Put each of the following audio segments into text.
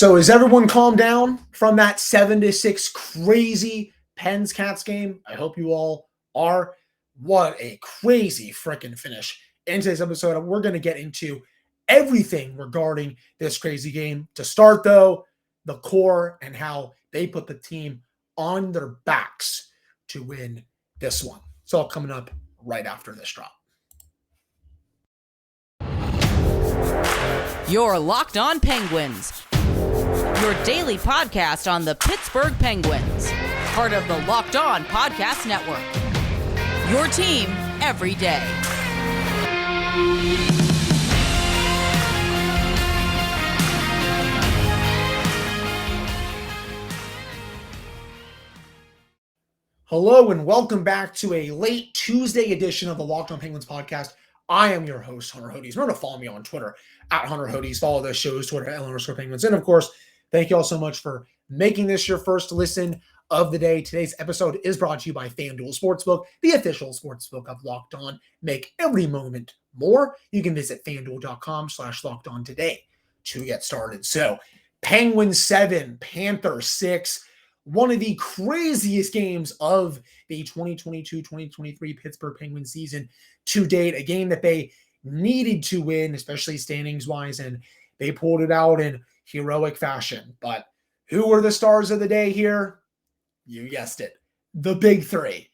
So is everyone calmed down from that 7-6 crazy Pens Cats game? I hope you all are. What a crazy freaking finish into this episode. We're going to get into everything regarding this crazy game. To start, though, the core and how they put the team on their backs to win this one. It's all coming up right after this drop. You're Locked On Penguins, your daily podcast on the Pittsburgh Penguins, part of the Locked On Podcast Network, your team every day. Hello and welcome back to a late Tuesday edition of the Locked On Penguins podcast. I am your host, Hunter Hodes. Remember to follow me on Twitter at Hunter Hodes. Follow the show's Twitter at @Penguins. And of course, thank you all so much for making this your first listen of the day. Today's episode is brought to you by FanDuel Sportsbook, the official sportsbook of Locked On. Make every moment more. You can visit FanDuel.com/LockedOn today to get started. So, Penguins 7, Panthers 6. One of the craziest games of the 2022-2023 Pittsburgh Penguins season to date. A game that they needed to win, especially standings-wise, and they pulled it out in heroic fashion. But who were the stars of the day here? You guessed it, the big three.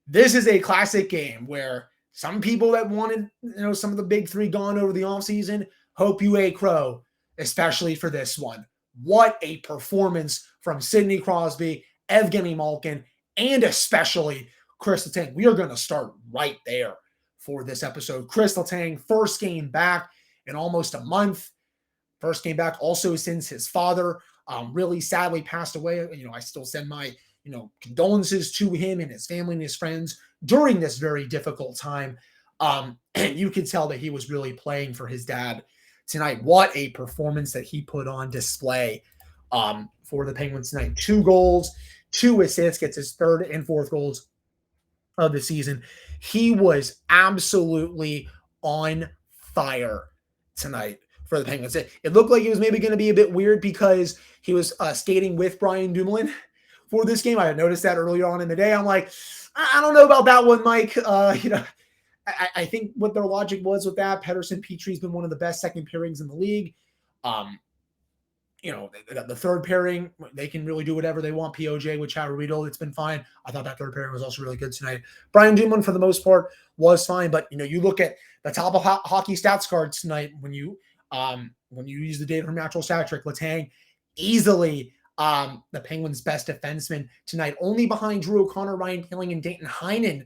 This is a classic game where some people that wanted, some of the big three gone over the offseason, hope you ate crow, especially for this one. What a performance from Sidney, Crosby, Evgeni, Malkin, and especially Kris Letang. We are going to start right there for this episode. Kris Letang, first game back in almost a month. First game back also since his father really sadly passed away. I still send my condolences to him and his family and his friends during this very difficult time. And you could tell that he was really playing for his dad tonight. What a performance that he put on display for the Penguins tonight. 2 goals, 2 assists, gets his 3rd and 4th goals of the season. He was absolutely on fire tonight for the Penguins. It looked like it was maybe going to be a bit weird because he was skating with Brian Dumoulin for this game. I had noticed that earlier on in the day. I'm like, I don't know about that one, Mike. I think what their logic was with that, Pedersen Petrie's been one of the best second pairings in the league. The third pairing, they can really do whatever they want. POJ with Chad Riedel, it's been fine. I thought that third pairing was also really good tonight. Brian Dumoulin, for the most part, was fine. But, you look at the top of hockey stats cards tonight when you use the data from Natural Stat Trick, Letang easily the Penguins' best defenseman tonight, only behind Drew O'Connor, Ryan Poehling, and Danton Heinen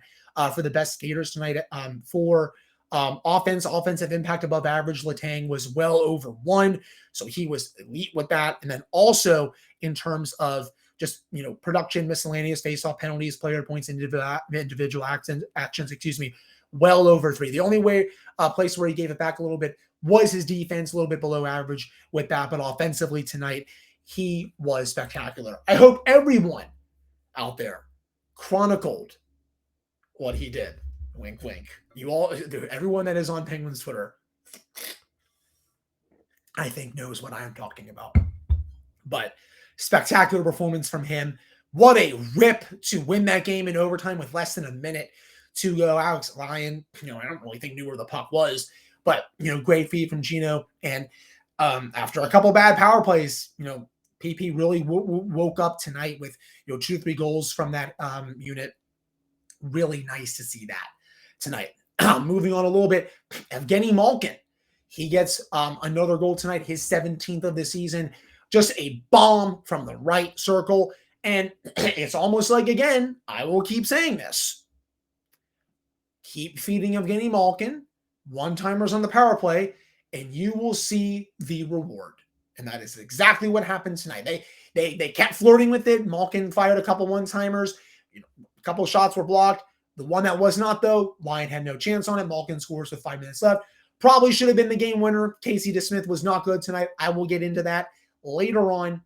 for the best skaters tonight. For offensive impact above average, Letang was well over 1. So he was elite with that. And then also in terms of just, production, miscellaneous face-off penalties, player points, individual actions, well over 3. The only place where he gave it back a little bit was his defense, a little bit below average with that. But offensively tonight, he was spectacular. I hope everyone out there chronicled what he did. Wink, wink. Everyone that is on Penguins Twitter, I think knows what I am talking about. But spectacular performance from him. What a rip to win that game in overtime with less than a minute to go. Alex Lyon, I don't really think knew where the puck was, but, great feed from Gino. And after a couple bad power plays, PP really woke up tonight with, 2-3 goals from that unit. Really nice to see that tonight. Moving on a little bit, Evgeni Malkin. He gets another goal tonight, his 17th of the season. Just a bomb from the right circle. And it's almost like, again, I will keep saying this. Keep feeding Evgeni Malkin, one-timers on the power play, and you will see the reward. And that is exactly what happened tonight. They kept flirting with it. Malkin fired a couple one-timers. A couple shots were blocked. The one that was not, though, Lyon had no chance on it. Malkin scores with 5 minutes left. Probably should have been the game winner. Casey DeSmith was not good tonight. I will get into that later on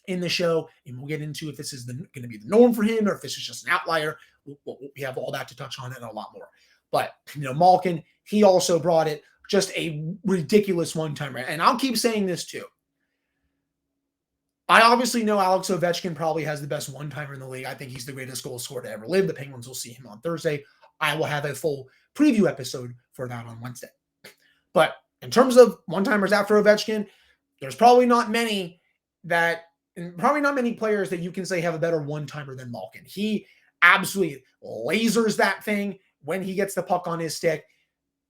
in the show, and we'll get into if this is going to be the norm for him or if this is just an outlier. We have all that to touch on and a lot more. But, Malkin, he also brought it. Just a ridiculous one-timer. And I'll keep saying this too. I obviously know Alex Ovechkin probably has the best one-timer in the league. I think he's the greatest goal scorer to ever live. The Penguins will see him on Thursday. I will have a full preview episode for that on Wednesday. But in terms of one-timers after Ovechkin, there's probably not many players that you can say have a better one-timer than Malkin. He absolutely lasers that thing when he gets the puck on his stick.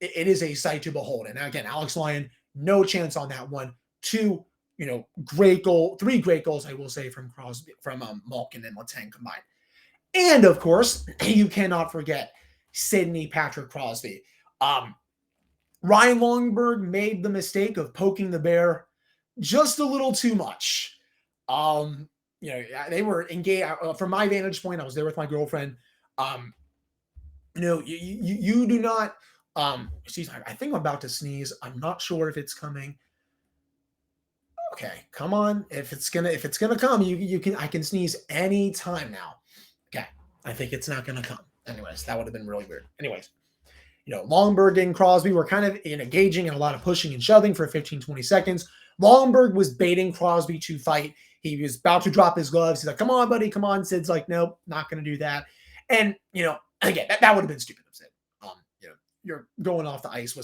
It is a sight to behold. And again, Alex Lyon, no chance on that one. Three great goals, I will say, from Crosby, from Malkin and Letang combined. And of course, you cannot forget Sidney Patrick Crosby. Ryan Lomberg made the mistake of poking the bear just a little too much. They were engaged. From my vantage point, I was there with my girlfriend. You do not. Excuse me. I think I'm about to sneeze. I'm not sure if it's coming. Okay, come on. If it's gonna come, I can sneeze any time now. Okay, I think it's not gonna come. Anyways, that would have been really weird. Anyways, Lomberg and Crosby were kind of engaging in a lot of pushing and shoving for 15, 20 seconds. Lomberg was baiting Crosby to fight. He was about to drop his gloves. He's like, "Come on, buddy, come on." Sid's like, "Nope, not gonna do that." And again, that would have been stupid of Sid. You're going off the ice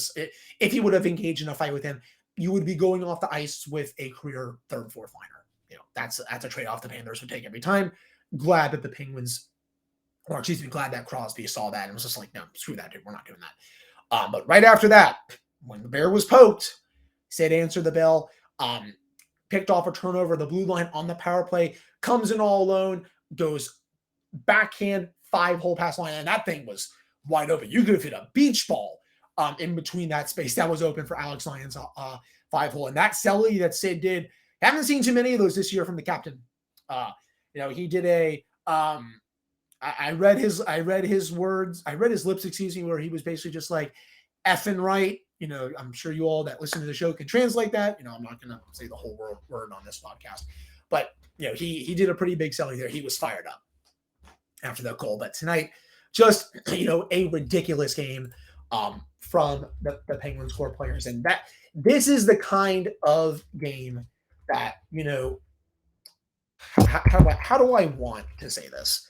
if he would have engaged in a fight with him, you would be going off the ice with a career third, fourth liner. That's a trade-off the Panthers would take every time. Glad that glad that Crosby saw that and was just like, no, screw that, dude. We're not doing that. But right after that, when the bear was poked, Sid answered the bell, picked off a turnover, the blue line on the power play, comes in all alone, goes backhand, 5-hole pass line, and that thing was wide open. You could have hit a beach ball in between that space that was open for Alex Lyon's 5-hole. And that celly that Sid did, haven't seen too many of those this year from the captain. He did I read his lips, where he was basically just like effing right. I'm sure you all that listen to the show can translate that. I'm not going to say the whole word on this podcast, but he did a pretty big celly there. He was fired up after that goal. But tonight, just, a ridiculous game from the Penguins core players. And this is the kind of game that, how do I want to say this?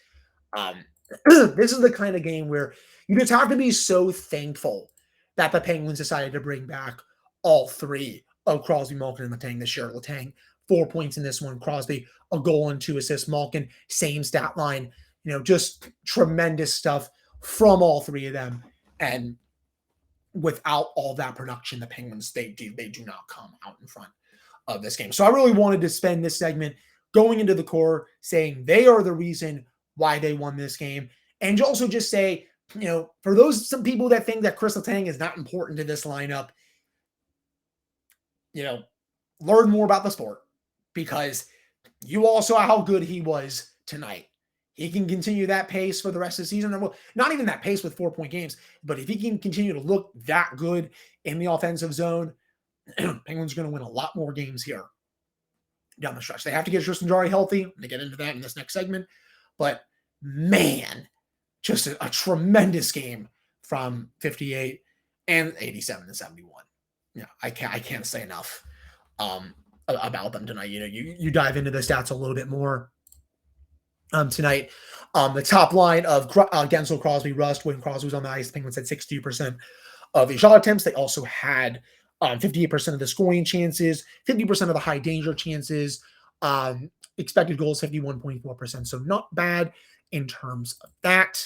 This is the kind of game where you just have to be so thankful that the Penguins decided to bring back all three of Crosby, Malkin, and Letang this year. Letang, 4 points in this one. Crosby, a goal and 2 assists. Malkin, same stat line. Just tremendous stuff from all three of them. And without all that production, the Penguins, they do not come out in front of this game. So I really wanted to spend this segment going into the core, saying they are the reason why they won this game. And also just say, for some people that think that Kris Letang is not important to this lineup, learn more about the sport, because you all saw how good he was tonight. He can continue that pace for the rest of the season. Well, not even that pace with 4-point games, but if he can continue to look that good in the offensive zone, Penguins are going to win a lot more games here down the stretch. They have to get Tristan Jarry healthy. I'm going to get into that in this next segment. But man, just a tremendous game from 58 and 87 to 71. I can't say enough about them tonight. You dive into the stats a little bit more tonight. The top line of Gensel, Crosby, Rust. When Crosby was on the ice, the Penguins had 62% of the shot attempts. They also had 58% of the scoring chances, 50% of the high danger chances, expected goals 51.4%. So not bad in terms of that.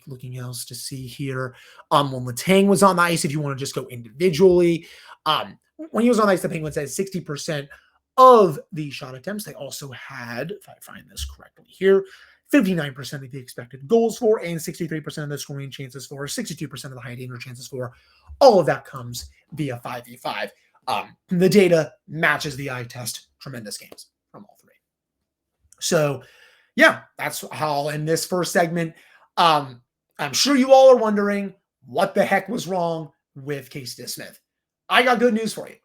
Looking else to see here. When Letang was on the ice, if you want to just go individually, when he was on the ice, the Penguins had 60% of the shot attempts. They also had, if I find this correctly here, 59% of the expected goals for, and 63% of the scoring chances for, 62% of the high danger chances for. All of that comes via 5v5. The data matches the eye test. Tremendous games from all three. So, yeah, that's how I'll end this first segment. I'm sure you all are wondering what the heck was wrong with Casey DeSmith. I got good news for you.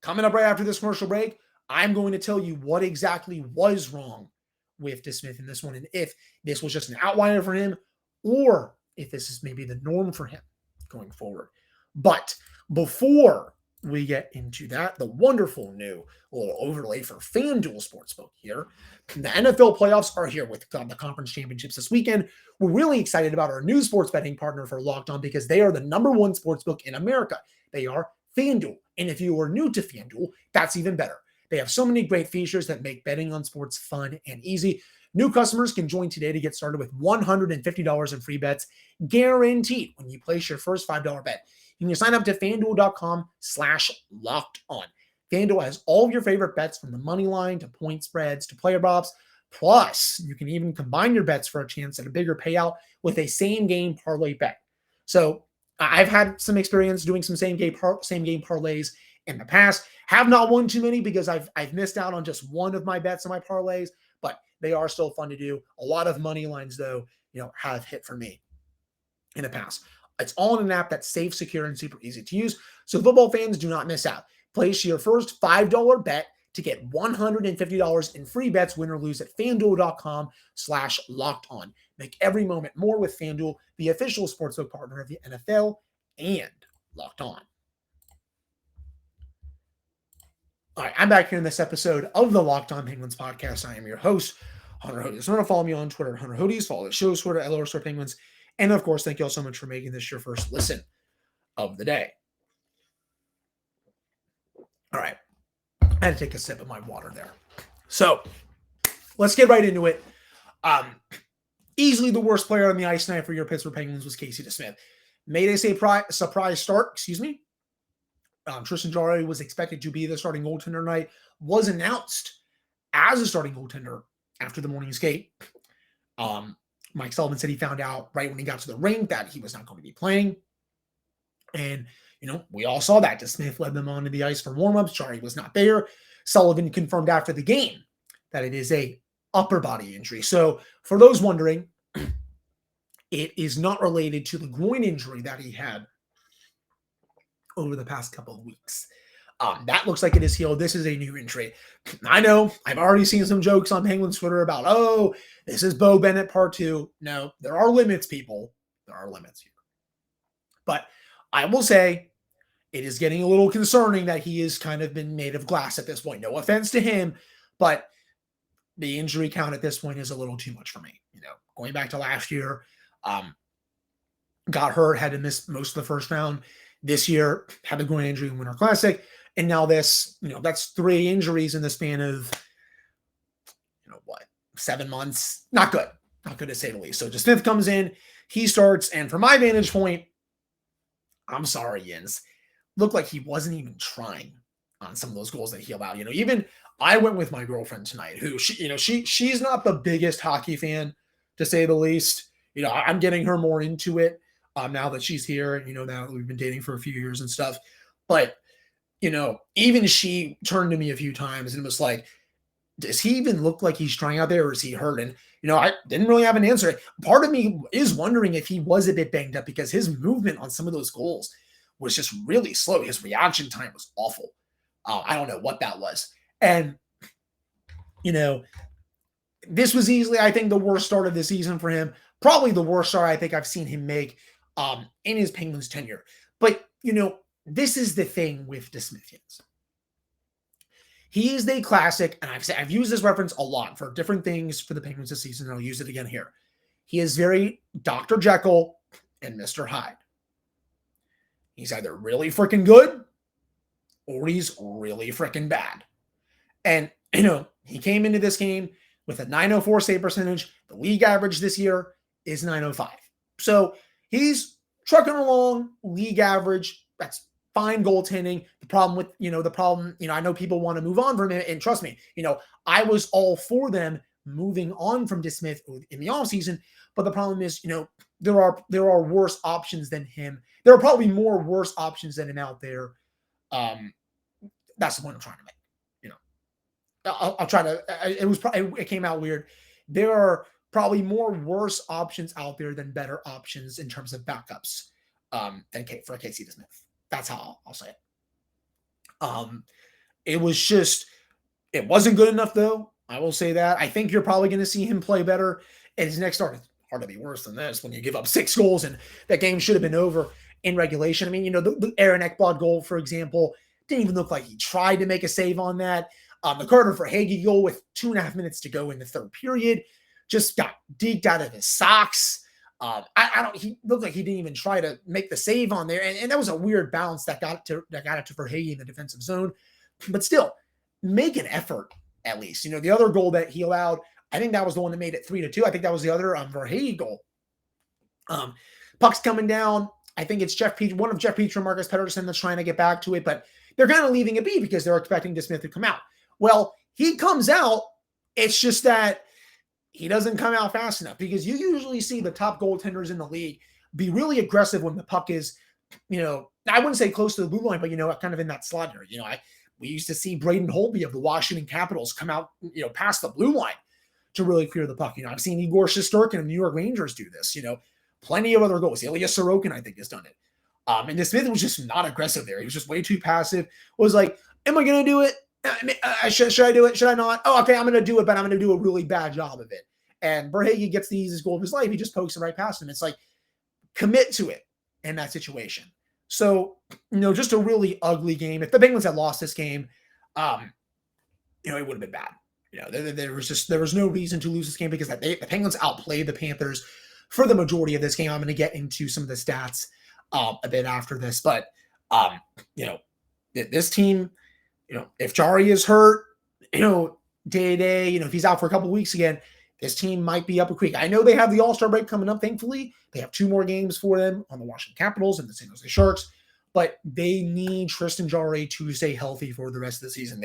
Coming up right after this commercial break, I'm going to tell you what exactly was wrong with DeSmith in this one, and if this was just an outlier for him, or if this is maybe the norm for him going forward. But before we get into that, the wonderful new little overlay for FanDuel Sportsbook here. The NFL playoffs are here with the conference championships this weekend. We're really excited about our new sports betting partner for Locked On because they are the #1 sportsbook in America. They are FanDuel. And if you are new to FanDuel, that's even better. They have so many great features that make betting on sports fun and easy. New customers can join today to get started with $150 in free bets guaranteed when you place your first $5 bet. You can sign up to FanDuel.com/lockedon. FanDuel has all of your favorite bets from the money line to point spreads to player props. Plus, you can even combine your bets for a chance at a bigger payout with a same-game parlay bet. So I've had some experience doing some same-game parlays in the past. Have not won too many because I've missed out on just one of my bets on my parlays, but they are still fun to do. A lot of money lines, though, have hit for me in the past. It's all in an app that's safe, secure, and super easy to use, so football fans do not miss out. Place your first $5 bet to get $150 in free bets, win or lose, at FanDuel.com/lockedon. Make every moment more with FanDuel, the official sportsbook partner of the NFL and Locked On. All right, I'm back here in this episode of the Locked On Penguins podcast. I am your host, Hunter Hodes. Remember to follow me on Twitter, Hunter Hodes. Follow the show's Twitter, @Penguins. And of course, thank you all so much for making this your first listen of the day. All right. I had to take a sip of my water there. So let's get right into it. Easily the worst player on the ice tonight for your Pittsburgh Penguins was Casey DeSmith. Made a surprise start, Tristan Jarry was expected to be the starting goaltender tonight, was announced as a starting goaltender after the morning skate. Mike Sullivan said he found out right when he got to the rink that he was not going to be playing. And, we all saw that. DeSmith led them onto the ice for warmups. Jarry was not there. Sullivan confirmed after the game that it is a upper body injury. So for those wondering, it is not related to the groin injury that he had over the past couple of weeks. That looks like it is healed. This is a new injury. I know I've already seen some jokes on Penguins Twitter about, this is Bo Bennett part 2. No, there are limits, people. There are limits here. But I will say it is getting a little concerning that he has kind of been made of glass at this point. No offense to him, but the injury count at this point is a little too much for me. Going back to last year, got hurt, had to miss most of the first round. This year, had a groin injury in Winter Classic. And now this, that's 3 injuries in the span of, 7 months. Not good. Not good to say the least. So DeSmith comes in, he starts, and from my vantage point, I'm sorry, Jens, looked like he wasn't even trying on some of those goals that he allowed. Even I went with my girlfriend tonight, who she's not the biggest hockey fan, to say the least. I'm getting her more into it now that she's here. Now that we've been dating for a few years and stuff. But even she turned to me a few times and was like, does he even look like he's trying out there, or is he hurt? And, I didn't really have an answer. Part of me is wondering if he was a bit banged up because his movement on some of those goals was just really slow. His reaction time was awful. I don't know what that was. And, this was easily, I think, the worst start of the season for him. Probably the worst start I think I've seen him make in his Penguins tenure. But, this is the thing with DeSmith. He is the classic, and I've used this reference a lot for different things for the Penguins this season, and I'll use it again here. He is very Dr. Jekyll and Mr. Hyde. He's either really freaking good or he's really freaking bad. And, he came into this game with a .904 save percentage. The league average this year is .905. So he's trucking along, league average. That's fine goaltending. The problem, I know people want to move on from him, and trust me, I was all for them moving on from DeSmith in the offseason, but the problem is, there are worse options than him. There are probably more worse options than him out there. That's the point I'm trying to make. I'll try to. It came out weird. There are probably more worse options out there than better options in terms of backups than for Casey DeSmith. That's how I'll say it. It wasn't good enough, though. I will say that. I think you're probably going to see him play better in his next start. It's hard to be worse than this when you give up 6 goals and that game should have been over in regulation. I mean, the Aaron Ekblad goal, for example, Didn't even look like he tried to make a save on that. The Carter Verhaeghe goal with 2.5 minutes to go in the third period just got deked out of his socks. He looked like he didn't even try to make the save on there. And that was a weird bounce that got it to Verhaeghe in the defensive zone. But still, make an effort at least. The other goal that he allowed, I think that was the one that made it 3-2. I think that was the other Verhaeghe goal. Puck's coming down. I think it's one of Jeff Petrie and Marcus Pettersson that's trying to get back to it, but they're kind of leaving it be because they're expecting DeSmith to come out. Well, he comes out. It's just that he doesn't come out fast enough because you usually see the top goaltenders in the league be really aggressive when the puck is, I wouldn't say close to the blue line, but, kind of in that slot here. We used to see Braden Holtby of the Washington Capitals come out, past the blue line to really clear the puck. I've seen Igor Shesterkin of New York Rangers do this, plenty of other goals. Ilya Sorokin, I think, has done it. And DeSmith was just not aggressive there. He was just way too passive. Was like, am I going to do it? Should I do it? Should I not? Oh, okay, I'm going to do it, but I'm going to do a really bad job of it. And Verhaeghe gets the easiest goal of his life. He just pokes it right past him. It's like, commit to it in that situation. So, just a really ugly game. If the Penguins had lost this game, it would have been bad. There was no reason to lose this game because the Penguins outplayed the Panthers for the majority of this game. I'm going to get into some of the stats a bit after this, but this team, if Jari is hurt, day to day, if he's out for a couple of weeks again, this team might be up a creek. I know they have the All-Star break coming up. Thankfully, they have 2 more games for them on the Washington Capitals and the San Jose Sharks, but they need Tristan Jarry to stay healthy for the rest of the season.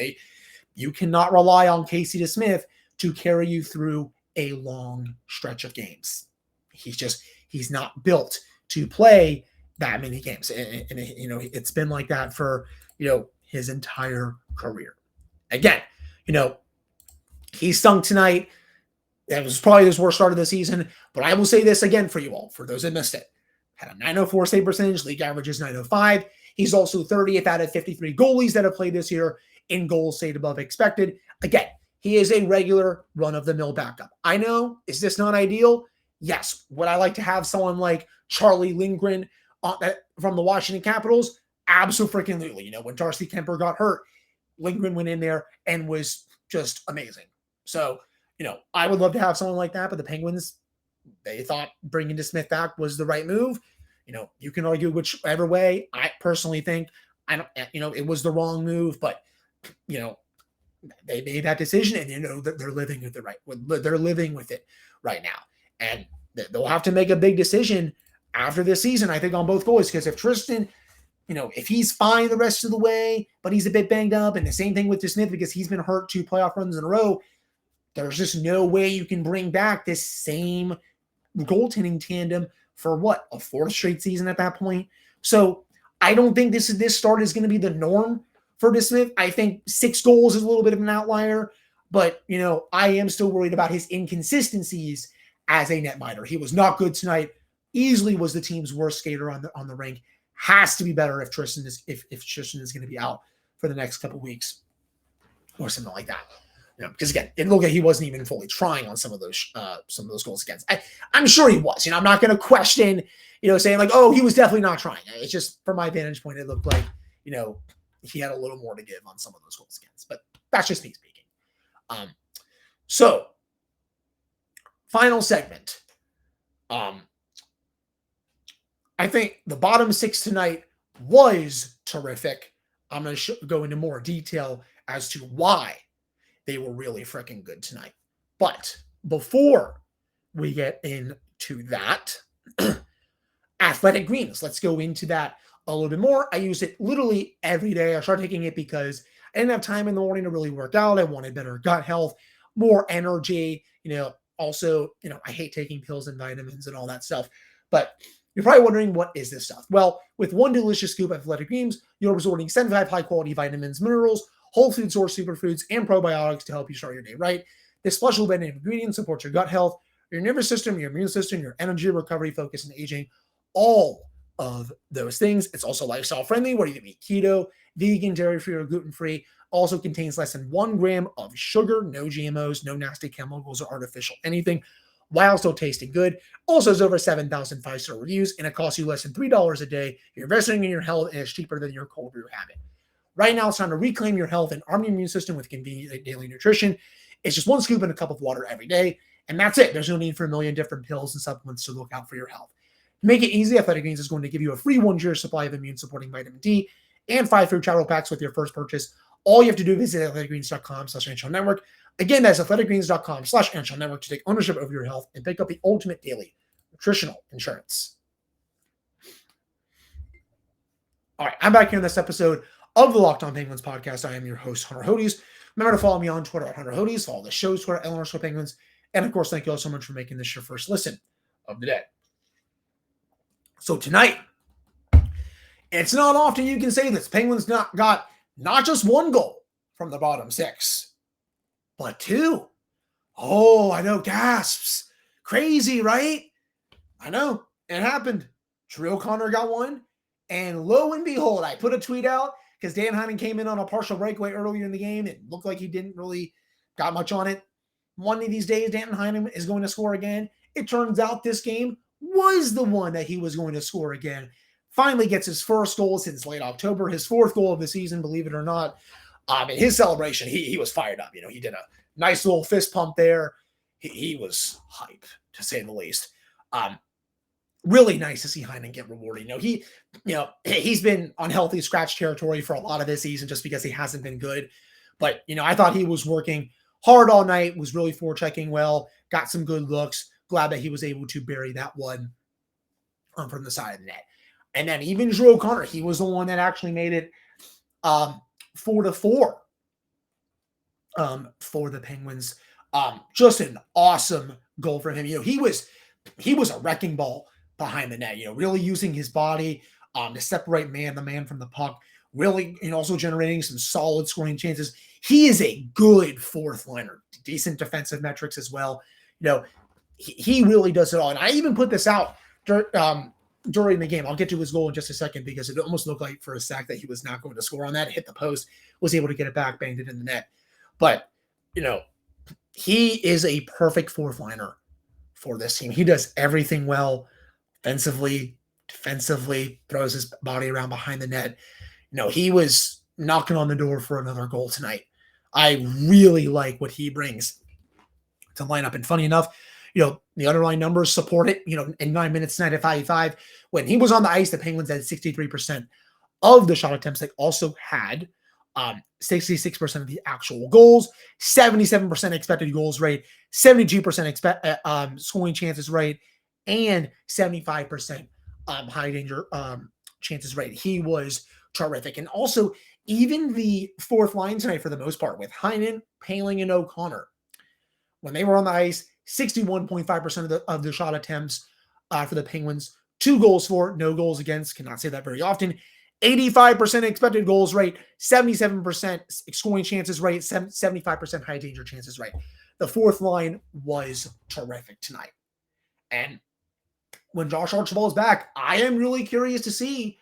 You cannot rely on Casey DeSmith to carry you through a long stretch of games. He's not built to play that many games. And it's been like that for, his entire career. Again, he stunk tonight. That was probably his worst start of the season. But I will say this again for you all, for those that missed it. Had a .904 save percentage. League average is .905. He's also 30th out of 53 goalies that have played this year in goals saved above expected. Again, he is a regular run-of-the-mill backup. I know, is this not ideal? Yes. Would I like to have someone like Charlie Lindgren from the Washington Capitals? Absolutely. When Darcy Kemper got hurt, Lindgren went in there and was just amazing. So, I would love to have someone like that, but the Penguins, they thought bringing DeSmith back was the right move. You can argue whichever way. I personally think, it was the wrong move, but, they made that decision and, that they're living with they're living with it right now. And they'll have to make a big decision after this season, I think, on both goalies, because if Tristan, if he's fine the rest of the way, but he's a bit banged up, and the same thing with DeSmith because he's been hurt 2 playoff runs in a row, there's just no way you can bring back this same goaltending tandem for a 4th straight season at that point. So I don't think this start is going to be the norm for DeSmith. I think 6 goals is a little bit of an outlier, but I am still worried about his inconsistencies as a netminder. He was not good tonight. Easily was the team's worst skater on the rink. Has to be better if Tristan is going to be out for the next couple weeks or something like that. Because again, it looked like he wasn't even fully trying on some of those goals against. I'm sure he was. I'm not going to question, saying like, oh, he was definitely not trying. It's just from my vantage point, it looked like, he had a little more to give on some of those goals against. But that's just me speaking. So final segment. I think the bottom 6 tonight was terrific. I'm going to go into more detail as to why they were really freaking good tonight. But before we get into that, athletic greens, let's go into that a little bit more. I use it literally every day. I started taking it because I didn't have time in the morning to really work out. I wanted better gut health, more energy. Also, I hate taking pills and vitamins and all that stuff. But you're probably wondering, what is this stuff? Well, with one delicious scoop of athletic greens, you're absorbing 75 high-quality vitamins, minerals, whole food source superfoods, and probiotics to help you start your day right. This special blend of ingredients supports your gut health, your nervous system, your immune system, your energy, recovery, focus, and aging. All of those things. It's also lifestyle friendly, whether you eat keto, vegan, dairy-free, or gluten-free. Also contains less than 1 gram of sugar, no GMOs, no nasty chemicals or artificial anything, while still tasting good. Also has over 7,000 5-star reviews, and it costs you less than $3 a day. You're investing in your health, and it's cheaper than your cold brew habit. Right now, it's time to reclaim your health and arm your immune system with convenient daily nutrition. It's just 1 scoop in a cup of water every day, and that's it. There's no need for a million different pills and supplements to look out for your health. To make it easy, Athletic Greens is going to give you a free 1-year supply of immune-supporting vitamin D and 5 free travel packs with your first purchase. All you have to do is visit athleticgreens.com/NHL Network. Again, that's athleticgreens.com/NHL Network to take ownership over your health and pick up the ultimate daily nutritional insurance. All right, I'm back here in this episode of the Locked On Penguins podcast. I am your host, Hunter Hodes. Remember to follow me on Twitter at Hunter Hodes, follow the show's Twitter at @Penguins, and of course, thank you all so much for making this your first listen of the day. So tonight, it's not often you can say this. Penguins got not just 1 goal from the bottom 6, but 2. Oh, I know, gasps. Crazy, right? I know, it happened. Drew O'Connor got 1, and lo and behold, I put a tweet out because Heinen came in on a partial breakaway earlier in the game. It looked like he didn't really got much on it. One of these days, Heinen is going to score again. It turns out this game was the one that he was going to score again. Finally gets his first goal since late October, his 4th goal of the season, believe it or not. In his celebration, he was fired up. He did a nice little fist pump there. He was hype, to say the least. Really nice to see Heinen get rewarded. He's been unhealthy scratch territory for a lot of this season just because he hasn't been good. But, I thought he was working hard all night, was really forechecking well, got some good looks. Glad that he was able to bury that one from the side of the net. And then even Drew O'Connor, he was the one that actually made it 4-4 for the Penguins. Just an awesome goal from him. He was a wrecking ball behind the net, really using his body to separate the man from the puck, really, also generating some solid scoring chances. He is a good 4th liner, decent defensive metrics as well. He really does it all. And I even put this out during the game. I'll get to his goal in just a second because it almost looked like for a sec that he was not going to score on that. Hit the post, was able to get it back, banged it in the net. But, he is a perfect 4th liner for this team. He does everything well, offensively, defensively, throws his body around behind the net. He was knocking on the door for another goal tonight. I really like what he brings to lineup. And funny enough, the underlying numbers support it. In 9 minutes tonight at 5-5, when he was on the ice, the Penguins had 63% of the shot attempts. They also had 66% of the actual goals, 77% expected goals rate, 72% scoring chances rate, and 75% high danger chances rate. He was terrific. And also, even the 4th line tonight, for the most part, with Heinen, Poehling, and O'Connor, when they were on the ice, 61.5% of the shot attempts for the Penguins, 2 goals for, no goals against. Cannot say that very often. 85% expected goals rate, 77% scoring chances rate, 75% high danger chances rate. The 4th line was terrific tonight. And when Josh Archibald is back, I am really curious to see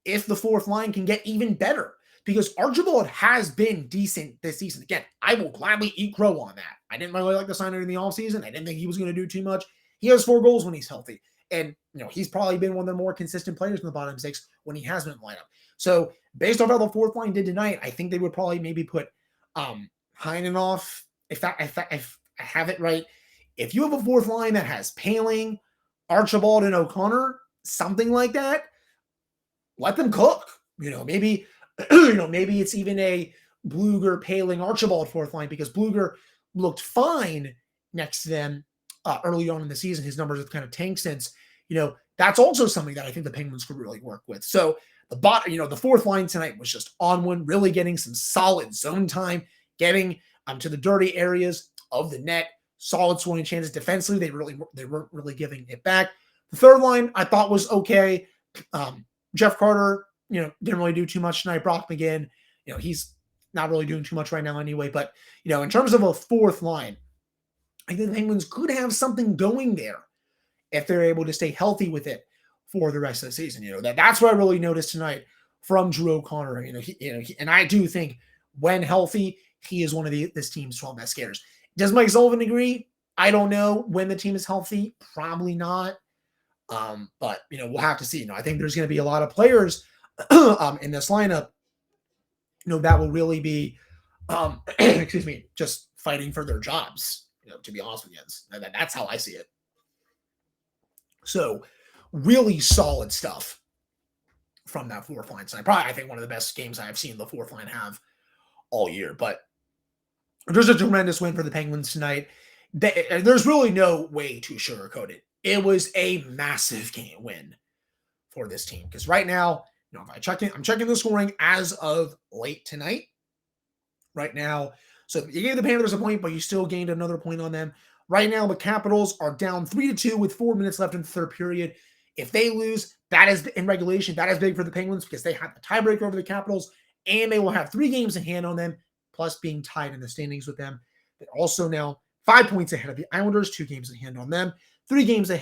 if the 4th line can get even better, because Archibald has been decent this season. Again, I will gladly eat crow on that. I didn't really like the signing in the offseason. I didn't think he was going to do too much. He has 4 goals when he's healthy. And, he's probably been one of the more consistent players in the bottom 6 when he has been in the lineup. So based on how the 4th line did tonight, I think they would probably maybe put Heinen off. If I have it right, if you have a 4th line that has Poehling, Archibald, and O'Connor, something like that, let them cook. Maybe it's even a Blueger, Poehling, Archibald 4th line, because Blueger looked fine next to them early on in the season. His numbers have kind of tanked since. That's also something that I think the Penguins could really work with. So the 4th line tonight was just on one, really getting some solid zone time, getting to the dirty areas of the net, solid scoring chances. Defensively, they weren't really giving it back. The 3rd line I thought was okay. Jeff Carter, didn't really do too much tonight. Brock McGinn, he's not really doing too much right now anyway. But, in terms of a 4th line, I think the Penguins could have something going there if they're able to stay healthy with it for the rest of the season. That's what I really noticed tonight from Drew O'Connor. And I do think when healthy, he is one of this team's 12 best skaters. Does Mike Sullivan agree? I don't know. When the team is healthy, probably not. But we'll have to see. I think there's going to be a lot of players in this lineup that will really be, excuse me, just fighting for their jobs, to be honest with you. That's how I see it. So really solid stuff from that fourth line tonight. Probably, I think, one of the best games I've seen the fourth line have all year. But there's a tremendous win for the Penguins tonight. There's really no way to sugarcoat it. It was a massive win for this team. Because right now, if I'm checking the scoring as of late tonight. Right now, so you gave the Panthers a point, but you still gained another point on them. Right now, the Capitals are down 3-2 with 4 minutes left in the third period. If they lose, that is in regulation. That is big for the Penguins because they have the tiebreaker over the Capitals, and they will have 3 games in hand on them, plus being tied in the standings with them. They're also now 5 points ahead of the Islanders, 2 games in hand on them, 3 games in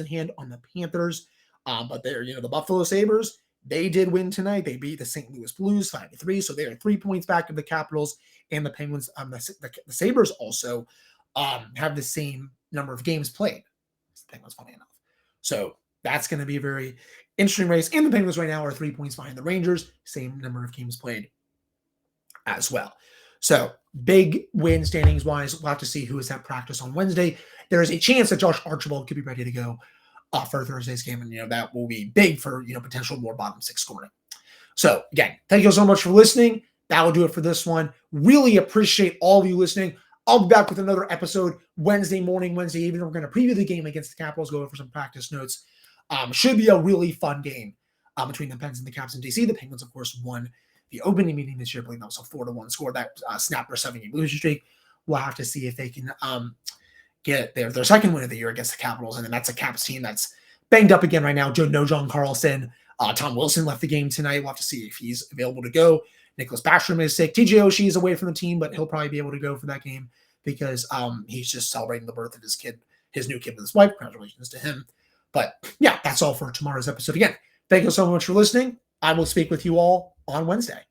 hand on the Panthers. But they're, the Buffalo Sabres, they did win tonight. They beat the St. Louis Blues 5-3, so they are 3 points back of the Capitals and the Penguins. The Sabres also have the same number of games played. The Penguins, funny enough. So that's going to be a very interesting race. And the Penguins right now are 3 points behind the Rangers, same number of games played as well. So big win standings wise. We'll have to see who is at practice on Wednesday. There is a chance that Josh Archibald could be ready to go for Thursday's game, and that will be big for potential more bottom 6 scoring. So again, thank you so much for listening. That will do it for this one. Really appreciate all of you listening. I'll be back with another episode Wednesday morning, Wednesday evening. We're going to preview the game against the Capitals, go over some practice notes. Should be a really fun game between the Pens and the Caps in DC. The Penguins, of course, won the opening meeting this year. I believe that was a 4-1 score that snapped their 7-game losing streak. We'll have to see if they can get their second win of the year against the Capitals. And then that's a Caps team that's banged up again right now. No John Carlson. Tom Wilson left the game tonight. We'll have to see if he's available to go. Nicholas Backstrom is sick. TJ Oshie is away from the team, but he'll probably be able to go for that game because he's just celebrating the birth of his new kid with his wife. Congratulations to him. But yeah, that's all for tomorrow's episode. Again, thank you so much for listening. I will speak with you all on Wednesday.